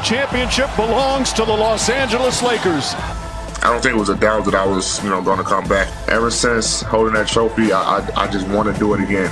championship belongs to the Los Angeles Lakers. I don't think it was a doubt that I was, going to come back. Ever since holding that trophy, I just want to do it again.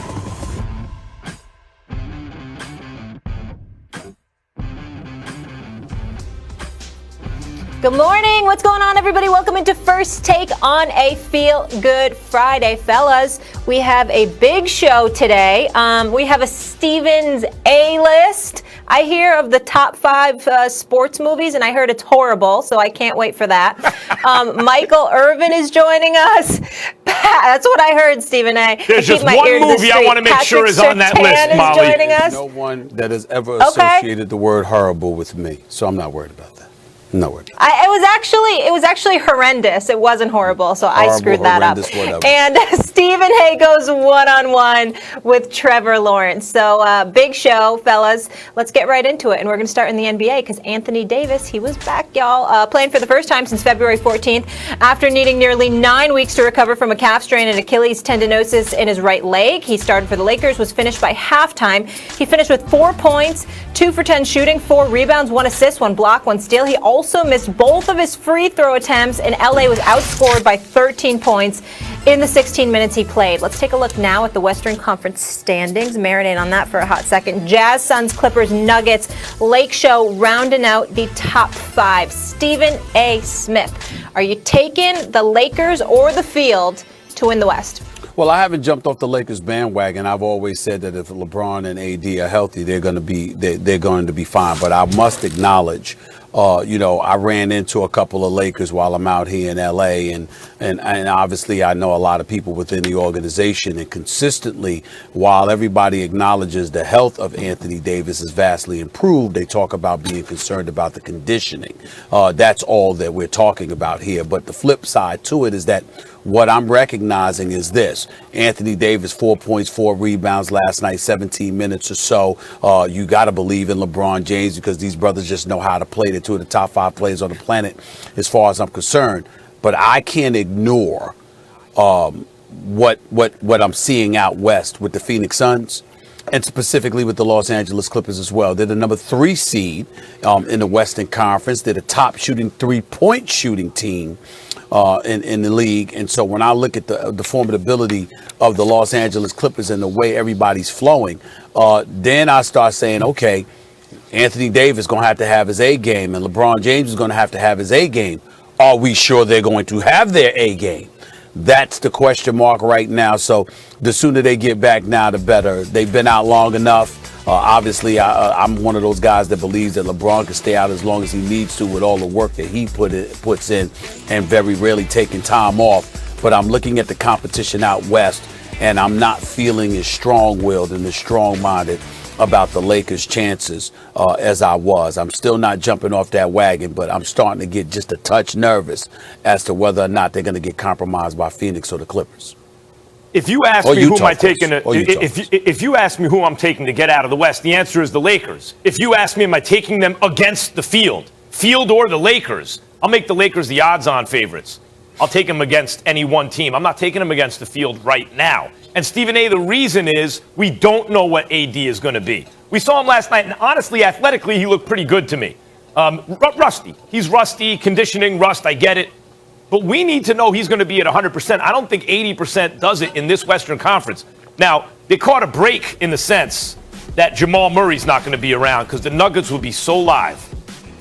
Good morning. What's going on, everybody? Welcome into First Take on a Feel Good Friday, fellas. We have a big show today. We have a Stevens A-list. I hear of the top 5 sports movies, and I heard it's horrible, so I can't wait for that. Michael Irvin is joining us. That's what I heard, Stephen A. There's just one movie I want to make sure is on that list, Molly. Joining us. No one that has ever associated the word horrible with me, so I'm not worried about that. No word. It was actually horrendous. It wasn't horrible, so I screwed that up. Whatever. And Stephen A goes one-on-one with Trevor Lawrence. So big show, fellas. Let's get right into it. And we're going to start in the NBA because Anthony Davis, he was back, y'all, playing for the first time since February 14th after needing nearly 9 weeks to recover from a calf strain and Achilles tendinosis in his right leg. He started for the Lakers, was finished by halftime. He finished with 4 points, 2 for 10 shooting, 4 rebounds, 1 assist, 1 block, 1 steal. He also missed both of his free throw attempts, and LA was outscored by 13 points in the 16 minutes he played. Let's take a look now at the Western Conference standings. Marinate on that for a hot second. Jazz, Suns, Clippers, Nuggets, Lake Show rounding out the top 5. Stephen A. Smith, are you taking the Lakers or the field to win the West? Well, I haven't jumped off the Lakers bandwagon. I've always said that if LeBron and AD are healthy, they're going to be fine. But I must acknowledge, I ran into a couple of Lakers while I'm out here in LA, and obviously I know a lot of people within the organization, and consistently, while everybody acknowledges the health of Anthony Davis is vastly improved, they talk about being concerned about the conditioning. That's all that we're talking about here. But the flip side to it is that what I'm recognizing is this: Anthony Davis, 4 points, 4 rebounds last night, 17 minutes or so. You got to believe in LeBron James because these brothers just know how to play. They're 2 of the top 5 players on the planet as far as I'm concerned. But I can't ignore what I'm seeing out west with the Phoenix Suns, and specifically with the Los Angeles Clippers as well. They're the number 3 seed in the Western Conference. They're the top shooting 3-point shooting team in the league. And so when I look at the formidability of the Los Angeles Clippers and the way everybody's flowing, then I start saying, okay, Anthony Davis is going to have his A game, and LeBron James is going to have his A game. Are we sure they're going to have their A game? That's the question mark right now. So the sooner they get back now, the better. They've been out long enough. Obviously, I'm one of those guys that believes that LeBron can stay out as long as he needs to with all the work that he puts in and very rarely taking time off. But I'm looking at the competition out west, and I'm not feeling as strong-willed and as strong-minded about the Lakers' chances as I was. I'm still not jumping off that wagon, but I'm starting to get just a touch nervous as to whether or not they're going to get compromised by Phoenix or the Clippers. If you ask me who am I taking, if you ask me who I'm taking to get out of the West, the answer is the Lakers. If you ask me, am I taking them against the field or the Lakers, I'll make the Lakers the odds-on favorites. I'll take them against any one team. I'm not taking them against the field right now. And Stephen A., the reason is we don't know what AD is going to be. We saw him last night, and honestly, athletically, he looked pretty good to me. Rusty. He's rusty, conditioning, rust, I get it. But we need to know he's going to be at 100%. I don't think 80% does it in this Western Conference. Now, they caught a break in the sense that Jamal Murray's not going to be around because the Nuggets will be so live.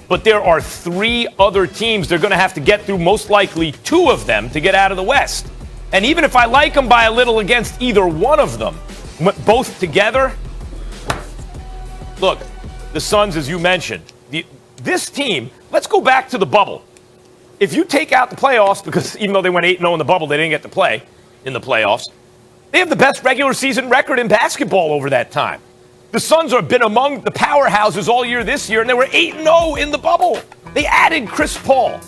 But there are 3 other teams they're going to have to get through, most likely 2 of them, to get out of the West. And even if I like them by a little against either one of them, both together, look, the Suns, as you mentioned, this team, let's go back to the bubble. If you take out the playoffs, because even though they went 8-0 in the bubble, they didn't get to play in the playoffs, they have the best regular season record in basketball over that time. The Suns have been among the powerhouses all year this year, and they were 8-0 in the bubble. They added Chris Paul.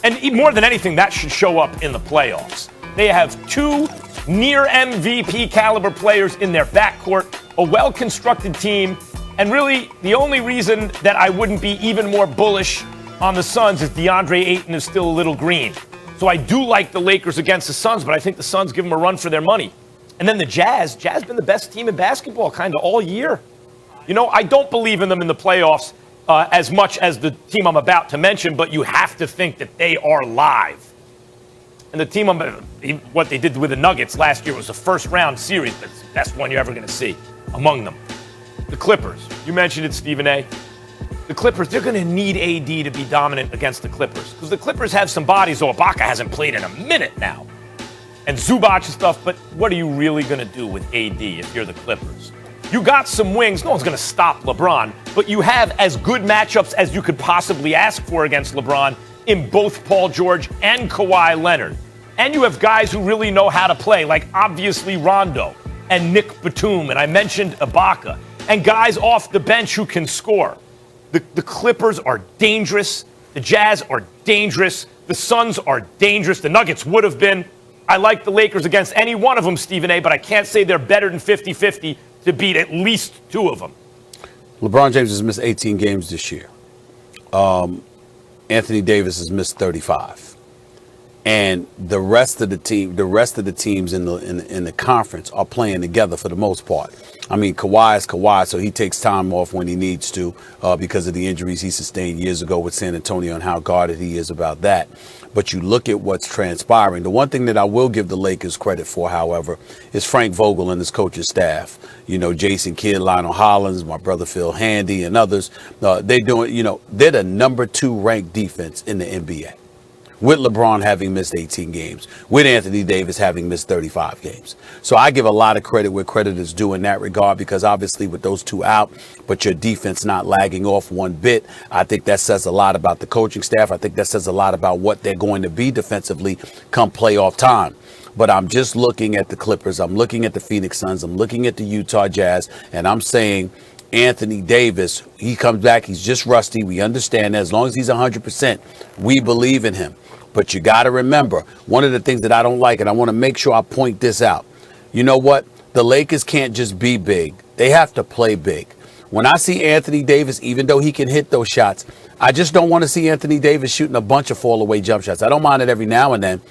And more than anything, that should show up in the playoffs. They have 2 near MVP caliber players in their backcourt, a well-constructed team, and really the only reason that I wouldn't be even more bullish on the Suns is DeAndre Ayton is still a little green. So I do like the Lakers against the Suns, but I think the Suns give them a run for their money. And then the Jazz been the best team in basketball kind of all year. You know, I don't believe in them in the playoffs. as much as the team I'm about to mention, but you have to think that they are live. And the team, what they did with the Nuggets last year was a first-round series. That's the best one you're ever going to see among them. The Clippers. You mentioned it, Stephen A. The Clippers, they're going to need AD to be dominant against the Clippers because the Clippers have some bodies. So Ibaka hasn't played in a minute now. And Zubac and stuff, but what are you really going to do with AD if you're the Clippers? You got some wings. No one's going to stop LeBron, but you have as good matchups as you could possibly ask for against LeBron in both Paul George and Kawhi Leonard. And you have guys who really know how to play, like obviously Rondo and Nick Batum, and I mentioned Ibaka, and guys off the bench who can score. The Clippers are dangerous. The Jazz are dangerous. The Suns are dangerous. The Nuggets would have been. I like the Lakers against any one of them, Stephen A., but I can't say they're better than 50-50 to beat at least two of them. LeBron James has missed 18 games this year. Anthony Davis has missed 35. And the rest of the teams in the conference are playing together for the most part. I mean, Kawhi is Kawhi, so he takes time off when he needs to because of the injuries he sustained years ago with San Antonio and how guarded he is about that. But you look at what's transpiring. The one thing that I will give the Lakers credit for, however, is Frank Vogel and his coaching staff. You know, Jason Kidd, Lionel Hollins, my brother Phil Handy, and others. They're the number 2 ranked defense in the NBA. With LeBron having missed 18 games, with Anthony Davis having missed 35 games. So I give a lot of credit where credit is due in that regard, because obviously with those two out, but your defense not lagging off one bit, I think that says a lot about the coaching staff. I think that says a lot about what they're going to be defensively come playoff time. But I'm just looking at the Clippers. I'm looking at the Phoenix Suns. I'm looking at the Utah Jazz, and I'm saying Anthony Davis, he comes back. He's just rusty. We understand that. As long as he's 100%, we believe in him. But you got to remember, one of the things that I don't like, and I want to make sure I point this out. You know what? The Lakers can't just be big. They have to play big. When I see Anthony Davis, even though he can hit those shots, I just don't want to see Anthony Davis shooting a bunch of fall-away jump shots. I don't mind it every now and then,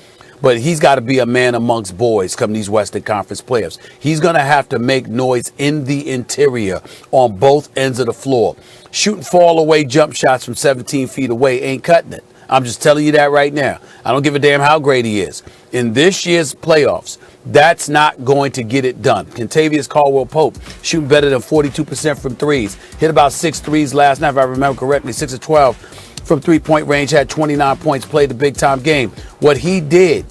but he's got to be a man amongst boys come these Western Conference playoffs. He's going to have to make noise in the interior on both ends of the floor. Shooting fall-away jump shots from 17 feet away ain't cutting it. I'm just telling you that right now. I don't give a damn how great he is. In this year's playoffs, that's not going to get it done. Kentavious Caldwell-Pope shooting better than 42% from threes. Hit about 6 threes last night, if I remember correctly, 6 of 12 from three-point range, had 29 points, played the big-time game. What he did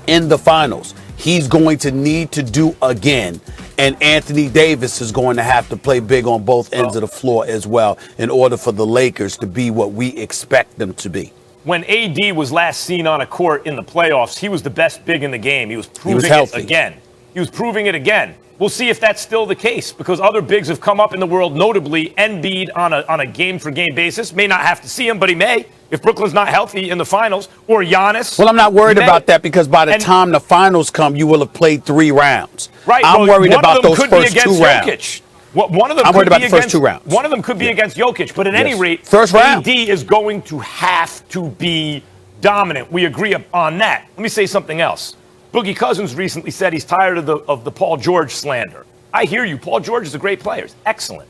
in the finals, he's going to need to do again. And Anthony Davis is going to have to play big on both ends of the floor as well in order for the Lakers to be what we expect them to be. When AD was last seen on a court in the playoffs, he was the best big in the game. He was proving it again. He was proving it again. We'll see if that's still the case, because other bigs have come up in the world, notably Embiid on a game-for-game basis. May not have to see him, but he may. If Brooklyn's not healthy in the finals, or Giannis. Well, I'm not worried about that, because by the time the finals come, you will have played 3 rounds. Right. I'm worried about those first 2 rounds. One of them I'm worried about the first 2 rounds. One of them could be against Jokic, but at any rate, first round. AD is going to have to be dominant. We agree on that. Let me say something else. Boogie Cousins recently said he's tired of the Paul George slander. I hear you. Paul George is a great player. He's excellent.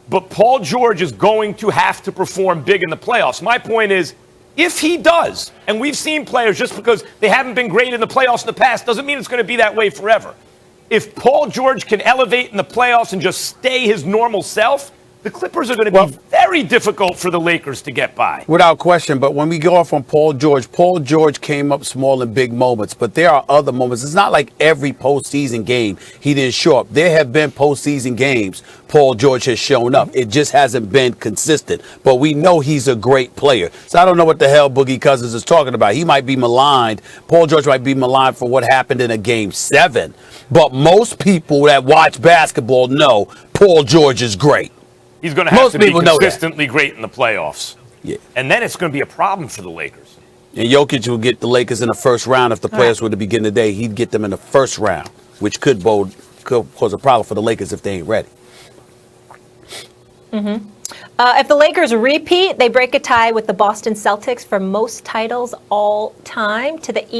But Paul George is going to have to perform big in the playoffs. My point is, if he does, and we've seen players, just because they haven't been great in the playoffs in the past doesn't mean it's going to be that way forever. If Paul George can elevate in the playoffs and just stay his normal self, the Clippers are going to be very difficult for the Lakers to get by. Without question, but when we go off on Paul George came up small in big moments, but there are other moments. It's not like every postseason game he didn't show up. There have been postseason games Paul George has shown up. It just hasn't been consistent, but we know he's a great player. So I don't know what the hell Boogie Cousins is talking about. He might be maligned. Paul George might be maligned for what happened in a Game 7, but most people that watch basketball know Paul George is great. He's going to have to be consistently great in the playoffs. Yeah. And then it's going to be a problem for the Lakers. And Jokic will get the Lakers in the first round. If the players were to begin today, he'd get them in the first round, which could cause a problem for the Lakers if they ain't ready. Mm-hmm. If the Lakers repeat, they break a tie with the Boston Celtics for most titles all time to the